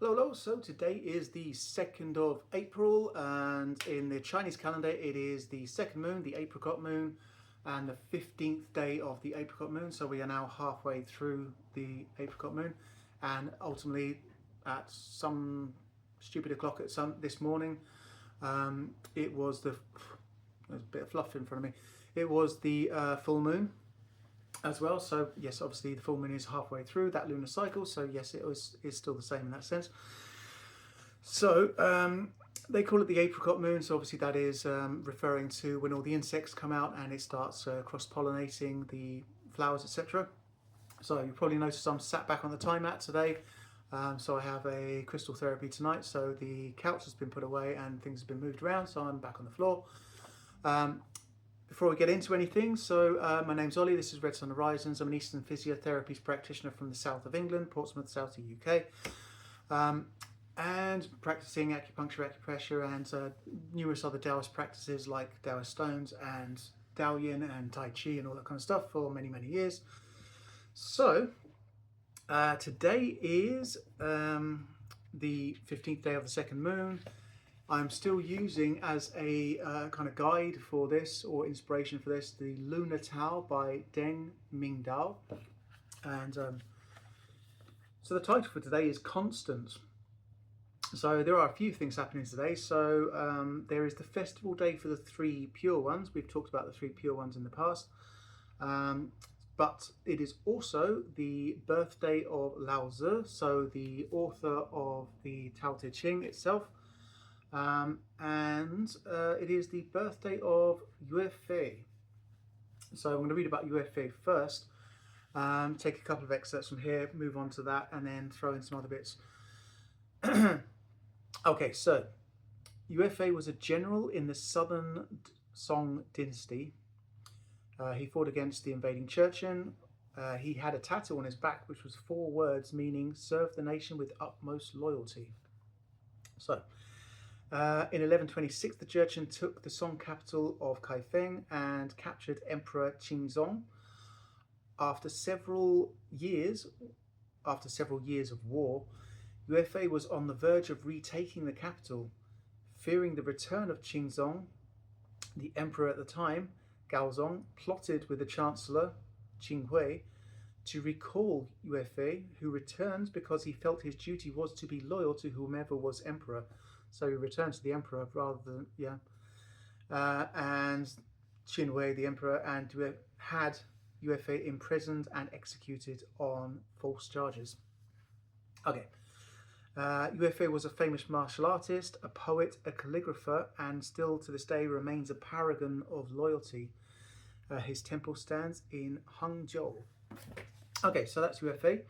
Hello, hello. So today is the 2nd of April, and in the Chinese calendar, it is the second moon, the apricot moon, and the 15th day of the apricot moon. So we are now halfway through the apricot moon, and ultimately, at some stupid o'clock at some this morning, it was the. There's a bit of fluff in front of me. It was the full moon as well. So yes, obviously the full moon is halfway through that lunar cycle. So yes, is still the same in that sense. So they call it the apricot moon. So obviously that is referring to when all the insects come out and it starts cross-pollinating the flowers, etc. So you probably noticed I'm sat back on the time mat today. So I have a crystal therapy tonight. So the couch has been put away and things have been moved around. So I'm back on the floor. Before we get into anything, so my name's Ollie, this is Red Sun Horizons. I'm an Eastern Physiotherapy practitioner from the south of England, Portsmouth, south of UK, and practicing acupuncture, acupressure, and numerous other Taoist practices like Taoist stones and Tao Yin and Tai Chi and all that kind of stuff for many, many years. So today is the 15th day of the second moon. I'm still using as a kind of guide for this or inspiration for this the Lunar Tao by Deng Mingdao. And so the title for today is Constant. So there are a few things happening today. So there is the festival day for the three pure ones. We've talked about the three pure ones in the past. But it is also the birthday of Lao Zi, so the author of the Tao Te Ching itself. And it is the birthday of Yue Fei. So I'm going to read about Yue Fei first, take a couple of excerpts from here, move on to that, and then throw in some other bits. Okay, so Yue Fei was a general in the southern Song dynasty. He fought against the invading Churchen. He had a tattoo on his back which was 4 words meaning serve the nation with utmost loyalty. So in 1126, the Jurchen took the Song capital of Kaifeng and captured Emperor Qingzong. After several years of war, Yue Fei was on the verge of retaking the capital. Fearing the return of Qingzong, the emperor at the time, Gaozong, plotted with the chancellor, Qinghui, to recall Yue Fei, who returned because he felt his duty was to be loyal to whomever was emperor. So he returned to the emperor rather than, and Qinhui, the emperor, and had Yue Fei imprisoned and executed on false charges. Okay. Yue Fei was a famous martial artist, a poet, a calligrapher, and still to this day remains a paragon of loyalty. His temple stands in Hangzhou. Okay, so that's Yue Fei.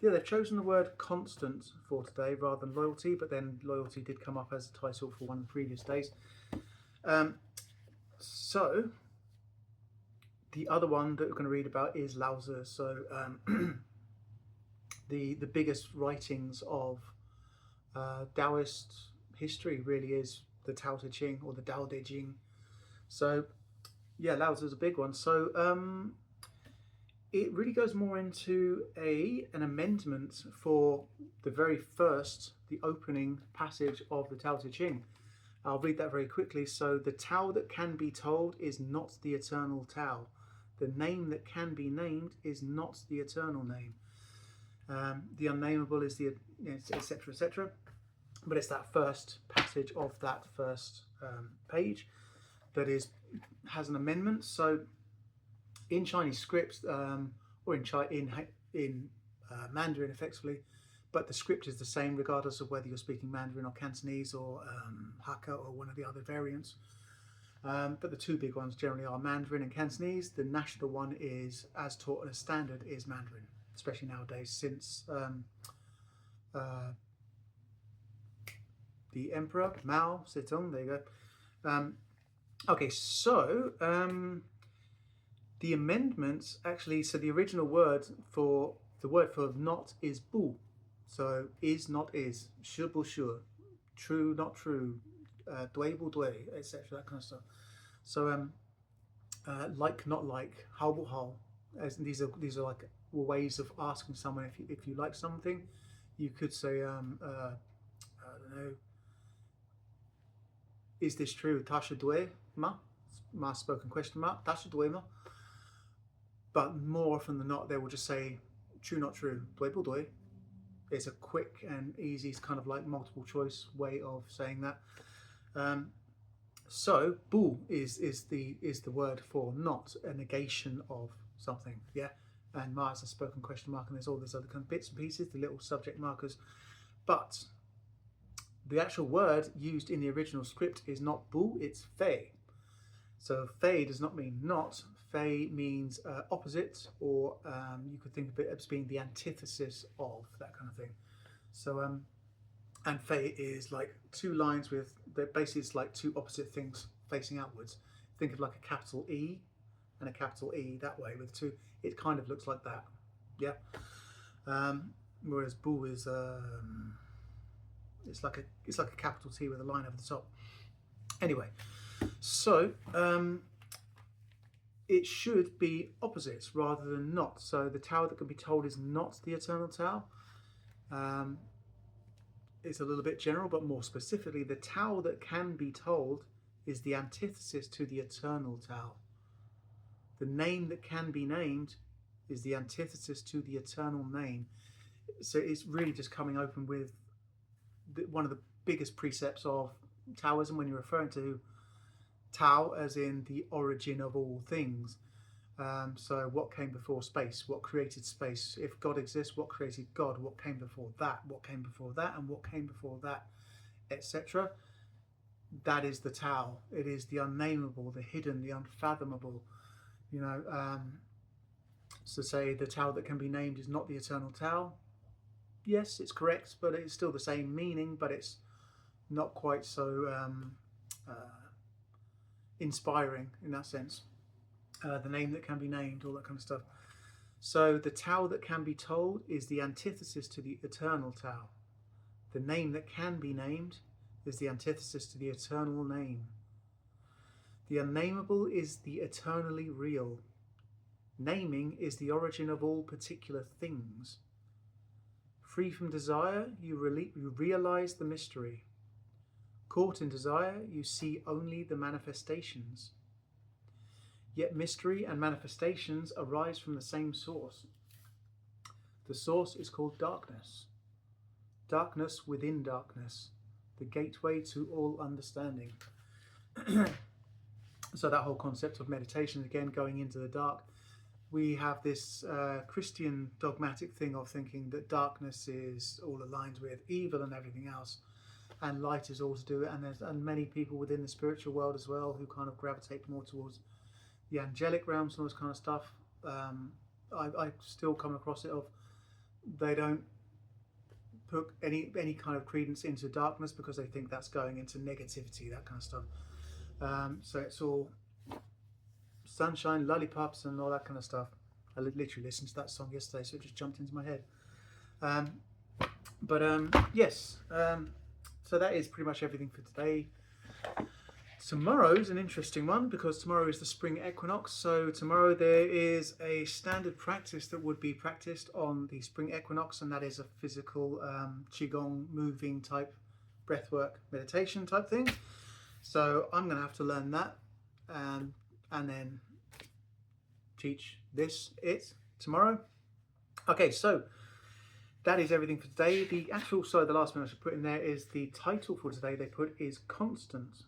They've chosen the word constant for today rather than loyalty, but then loyalty did come up as a title for one of the previous days. So the other one that we're going to read about is Lao Zi. So the biggest writings of Taoist history really is the Tao Te Ching or the Tao Te Ching. So yeah, Lao Zi is a big one. So it really goes more into an amendment for the very first, the opening passage of the Tao Te Ching. I'll read that very quickly. So the Tao that can be told is not the eternal Tao. The name that can be named is not the eternal name. The unnameable is the etc. etc. But it's that first passage of that first page that has an amendment. So in Chinese scripts, or in Mandarin effectively, but the script is the same regardless of whether you're speaking Mandarin or Cantonese or Hakka or one of the other variants. But the two big ones generally are Mandarin and Cantonese. The national one is, as taught as standard, is Mandarin, especially nowadays since the Emperor Mao Zedong. There you go. Okay, so the amendments actually. So the original word for not is bu. So is not is, shi bu shi, true not true, dui bu dui, etc. That kind of stuff. So like not like, hao bu hao. As these are like ways of asking someone if you like something. You could say, I don't know, is this true? Tasha due ma? Ma spoken question mark. Tasha due ma? But more often than not, they will just say, true, not true. Due bu due. It's a quick and easy, kind of like multiple choice way of saying that. So bu is the word for not, a negation of something, yeah. And ma is a spoken question mark, and there's all these other kind of bits and pieces, the little subject markers. But the actual word used in the original script is not bu, it's fei. So fei does not mean not. Fei means opposite, or you could think of it as being the antithesis of, that kind of thing. So and fei is like two lines with, basically it's like two opposite things facing outwards. Think of like a capital E and a capital E that way with two. It kind of looks like that, yeah. Whereas bu is it's like a capital T with a line over the top. Anyway, so it should be opposites rather than not. So the Tao that can be told is not the eternal Tao. It's a little bit general, but more specifically, the Tao that can be told is the antithesis to the eternal Tao. The name that can be named is the antithesis to the eternal name. So it's really just coming open with one of the biggest precepts of Taoism when you're referring to Tao as in the origin of all things. So what came before space? What created space? If God exists, what created God? What came before that? What came before that? And what came before that? Etc. That is the Tao. It is the unnameable, the hidden, the unfathomable. You know, so say the Tao that can be named is not the eternal Tao. Yes, it's correct, but it's still the same meaning, but it's not quite so inspiring in that sense. The name that can be named, all that kind of stuff. So the Tao that can be told is the antithesis to the eternal Tao. The name that can be named is the antithesis to the eternal name. The unnameable is the eternally real. Naming is the origin of all particular things. Free from desire, you realize the mystery. Caught in desire, you see only the manifestations. Yet mystery and manifestations arise from the same source. The source is called darkness. Darkness within darkness, the gateway to all understanding. So that whole concept of meditation, again, going into the dark, we have this Christian dogmatic thing of thinking that darkness is all aligned with evil and everything else, and light is all to do it. And many people within the spiritual world as well who kind of gravitate more towards the angelic realms and all this kind of stuff. I still come across it of they don't put any kind of credence into darkness because they think that's going into negativity, that kind of stuff. So it's all sunshine, lollipops, and all that kind of stuff. I literally listened to that song yesterday, so it just jumped into my head. Yes. So that is pretty much everything for today. Tomorrow's an interesting one because tomorrow is the spring equinox. So tomorrow there is a standard practice that would be practiced on the spring equinox, and that is a physical qigong moving type breathwork meditation type thing. So I'm going to have to learn that and then teach it tomorrow. Okay, so that is everything for today. The last thing I should put in there is the title for today. They put is constant.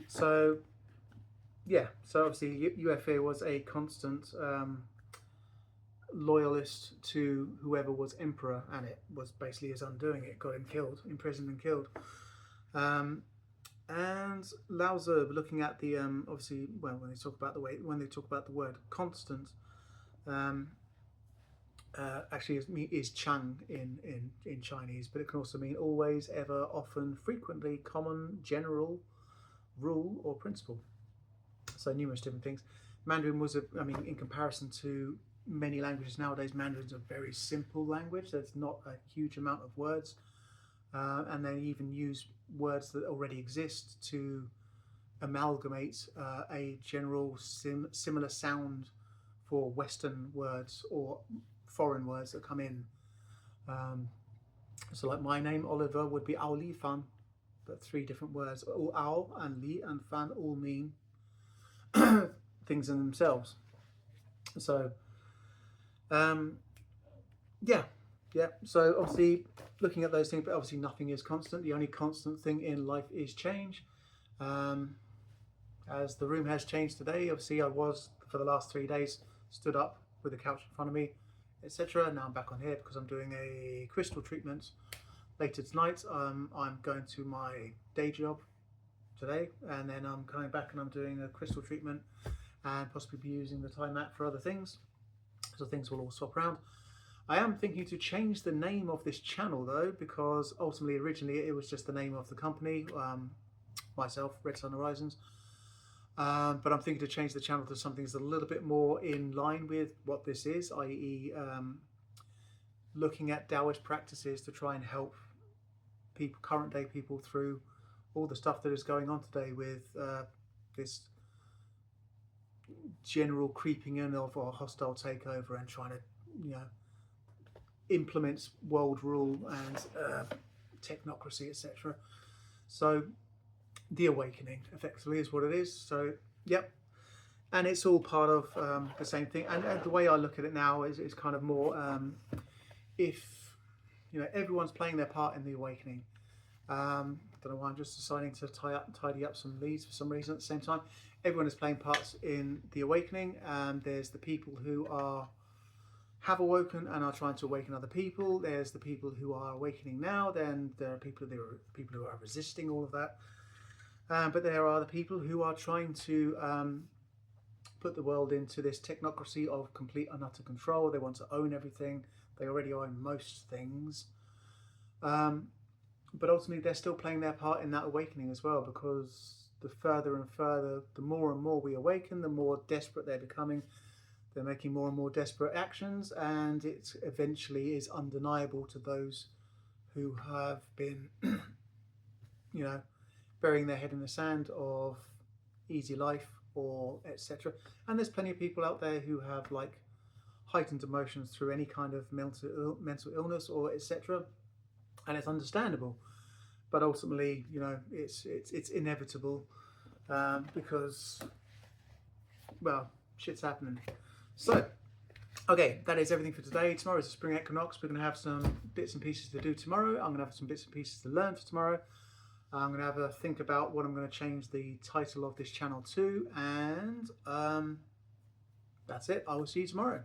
So obviously UFA was a constant loyalist to whoever was emperor, and it was basically his undoing. It got him killed, imprisoned and killed. And Lao Zi, looking at the obviously, well, when they talk about the word constant, actually is Chang in Chinese, but it can also mean always, ever, often, frequently, common, general, rule, or principle. So numerous different things. Mandarin was in comparison to many languages nowadays, Mandarin's a very simple language. There's not a huge amount of words, and they even use words that already exist to amalgamate a general similar sound for Western words or foreign words that come in. Um, so like my name, Oliver, would be Ao Li Fan, but 3 different words. All Ao and Li and Fan all mean things in themselves. So yeah, yeah. So obviously looking at those things, but obviously nothing is constant. The only constant thing in life is change. As the room has changed today, obviously I was for the last 3 days stood up with the couch in front of me, etc. Now I'm back on here because I'm doing a crystal treatment later tonight. I'm going to my day job today, and then I'm coming back and I'm doing a crystal treatment and possibly be using the time mat for other things. So things will all swap around. I am thinking to change the name of this channel though, because ultimately originally it was just the name of the company, myself, Red Sun Horizons. But I'm thinking to change the channel to something that's a little bit more in line with what this is, i.e. Looking at Taoist practices to try and help people, current day people, through all the stuff that is going on today with this general creeping in of a hostile takeover and trying to, implement world rule and technocracy, etc. So the awakening effectively is what it is. So yep, and it's all part of the same thing. And the way I look at it now is kind of more if everyone's playing their part in the awakening. Don't know why I'm just deciding to tidy up some leaves for some reason at the same time. Everyone is playing parts in the awakening. There's the people who have awoken and are trying to awaken other people. There's the people who are awakening now. Then there are people who are resisting all of that. But there are the people who are trying to put the world into this technocracy of complete and utter control. They want to own everything. They already own most things. But ultimately they're still playing their part in that awakening as well, because the further and further, the more and more we awaken, the more desperate they're becoming. They're making more and more desperate actions, and it eventually is undeniable to those who have been, burying their head in the sand of easy life or etc. And there's plenty of people out there who have like heightened emotions through any kind of mental illness or etc. And it's understandable, but ultimately, it's inevitable because, well, shit's happening. So, okay, that is everything for today. Tomorrow is the spring equinox. We're going to have some bits and pieces to do tomorrow. I'm going to have some bits and pieces to learn for tomorrow. I'm going to have a think about what I'm going to change the title of this channel to, and that's it. I will see you tomorrow.